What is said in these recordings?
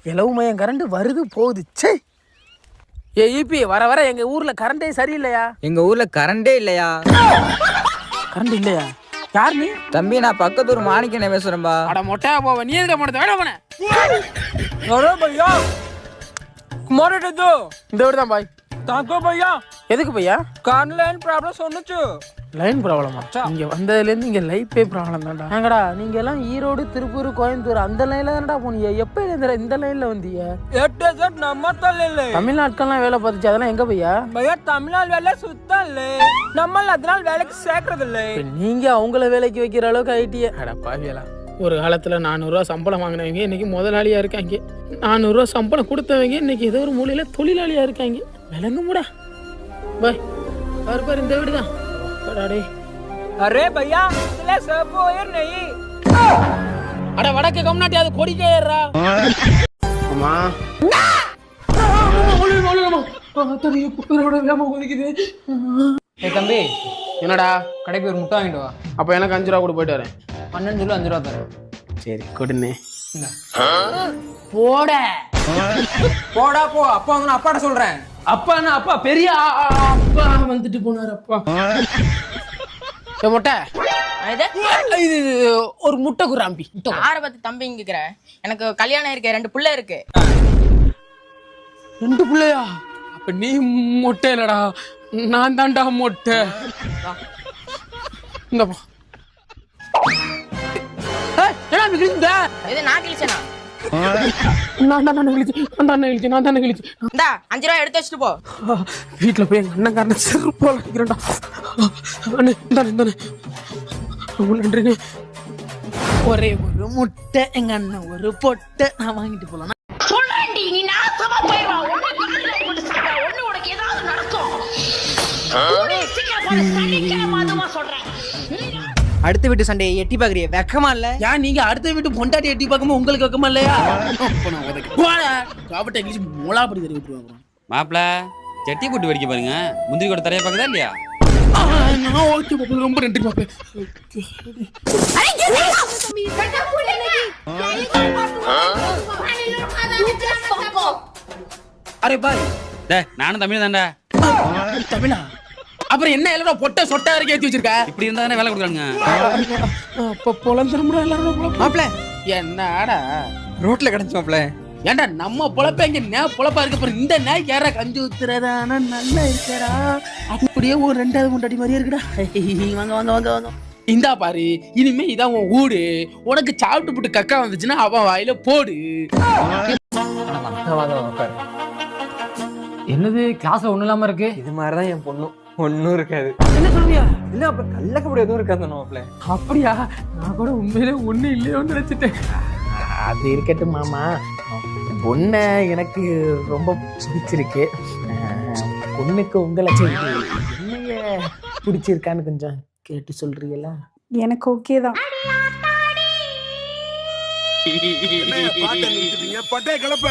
இலவு மையம் கரண்ட் வருது போகுது. சே ஏ ஈபி வர வர எங்க ஊர்ல கரண்டே சரியில்லையா? எங்க ஊர்ல கரண்டே இல்லையா? கரண்ட் இல்லையா? யார் நீ? தம்பி நான் பக்கத்தூர் மாணிக்கனே பேசுறேன்பா. அட மொட்டையா போவ நீ எதுக்கு போனது? வேணா போன अरे भैया कुमार दो இந்த வீடு தான் பாய். ताको भैया எதுக்கு பையா? कान लाइन प्रॉब्लम சொன்னுச்சு. லைன் ப்ராப்ளமா? இங்க வந்ததுலேருந்து இங்க லைஃபே ப்ராப்ளம் தான்டா. ஏங்கடா நீங்க எல்லாம் ஈரோடு திருப்பூர் கோயம்புத்தூர் அந்த லைன்ல தானடா போனீங்க. எப்ப இந்த லைன்ல வந்தீங்க? 8 செட் நம்ம தள்ளல. தமிழ்நாட்டுக்கெல்லாம் வேலை பார்த்துச்சு அதெல்லாம் எங்க பையா? भैया தமிழ்நாடு வேலை சுத்தம் இல்ல. நம்ம அதனால வேலைக்கு சேர்க்கறது இல்ல. நீங்க அவங்கள வேலைக்கு வைக்கிற அளவுக்கு ஐடியா. அட பாவியலா. ஒரு காலத்துல 400 ரூபா சம்பளம் வாங்கினவங்க இன்னைக்கு முதலாளியா இருக்காங்க. 400 ரூபா சம்பளம் கொடுத்தவங்க இன்னைக்கு ஏதோ ஒரு மூலையில தொழிலாளியா இருக்காங்க. விளங்க மூடா பாய். பாரு இந்த வீடு தான். अरे भैया इसले सब ओयर नहीं. அட வடக்கு கம்னாட்டி அது கொடிக்கே ஏறா. அம்மா தம்பி என்னடா கடைக்கு ஒரு முட்டை வாங்கிட்டு வா. அப்ப எனக்கு 5 ரூபா கூட போயிட்டு வரேன். 12 சொல்லு 5 ரூபா தரேன். சரி கொடுனே. போட போடா போ. அப்பா வந்து அப்பாட்ட சொல்றேன். அப்பா பெரிய அப்பா வந்துட்டு போனாரு. அப்பா மொட்டை இது ஒரு முட்டை குராம்பி. ஆற பத்தி தம்பிங்கிற எனக்கு கல்யாணம் இருக்கு, 2 பிள்ளை இருக்கு. 2 பிள்ளையா? அப்ப நீ மொட்டை இல்லடா, நான் தான்டா மொட்டை. இந்தப்பா இது நான் கிழிச்சனா? நான் தானே கிழிச்சு. இந்தா 5 ரூபா எடுத்து வச்சுட்டு போ. வீட்டுல போய் எங்க அண்ணன் செருப்பால அடிக்கிறேன்டா. நன்றி. ஒரே ஒரு முட்டை எங்க அண்ணன் ஒரு பொட்டை நான் வாங்கிட்டு போலாம். அடுத்த வீட்டு சண்டையை எட்டி பாக்குறிய வெக்கமா இல்ல? ஏன் நீங்க அடுத்த வீட்டு பொண்டாட்டி எட்டி பார்க்கும்போது உங்களுக்கு வெக்கமா இல்லையா? காபட்டை கிழிச்சு மொளாப்படி தருவி விட்டுருவாங்க. மாப்பிள சட்டி போட்டு வடிக்க பாருங்க. முந்திரி கூட தரையா பாக்குதா இல்லையா? நான் ஓகே பாப்பா, ரொம்ப நன்றி பாப்பா. அரே பாய் நானும் தமிழ் தான்டா. தமிழா? அப்புறம் என்ன எல்லாரும் பொட்டை சொட்டை வரைக்கும் ஏற்றி வச்சிருக்க? இப்படி இருந்தா தானே வேலை கொடுக்குறாங்க. அப்ப பொழந்துருமுடா எல்லாரும். மாப்பிள என்னடா ரோட்ல கிடந்துச்சு மாப்பிள. ஏன்டா நம்ம பொழப்ப இங்க நே பொழப்பா இருக்கு. அப்புறம் இந்த நே கேர கஞ்சி ஊத்துறதானா நல்லா இருக்கடா. அப்படியே ஒரு 2வது முண்டாடி மாதிரியே இருக்குடா. வாங்க இந்தா பாரு, இனிமே இதான் உன் ஊடு. உனக்கு சாப்பிட்டு போட்டு கக்கா வந்துச்சுன்னா அவன் வாயில போடு. என்னது கிளாஸ்ல ஒண்ணும் இல்லாம இருக்கு? இது மாதிரிதான் என் பொண்ணும் ஒன்னும் இருக்காது. என்ன சொல்றியா? இல்ல அப்ப கள்ளக்கப்படி எதுவும் இருக்காது மாப்பிள்ள. அப்படியா? நான் கூட உண்மையிலே ஒண்ணு இல்லையோன்னு நினைச்சிட்டேன். அது இருக்கட்டும் மாமா, பொண்ணை எனக்கு ரொம்ப பிடிச்சிருக்கு. பொண்ணுக்கு உங்களை என்னைய பிடிச்சிருக்கான்னு கொஞ்சம் கேட்டு சொல்றீங்களா? எனக்கு ஓகே தான். பட்டே கலப்ப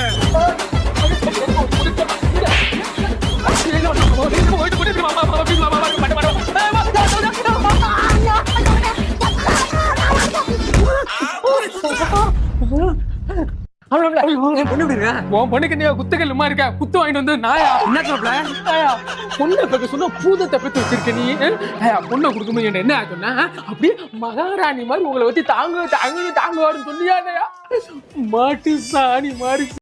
பொண்ணுக்கு நீ குத்துக்கல்லுமா இருக்க. குத்து வாங்கிட்டு வந்து நாயா என்ன சொல்ல? பொண்ணை பக்க சொன்ன பூதத்தை பத்தி வச்சிருக்க நீ. பொண்ணை கொடுக்கும்போது என்ன சொன்ன? அப்படியே மகாராணி மாதிரி உங்களை வச்சு தாங்குவாருன்னு சொன்னியா? மாட்டு சாணி மாதிரி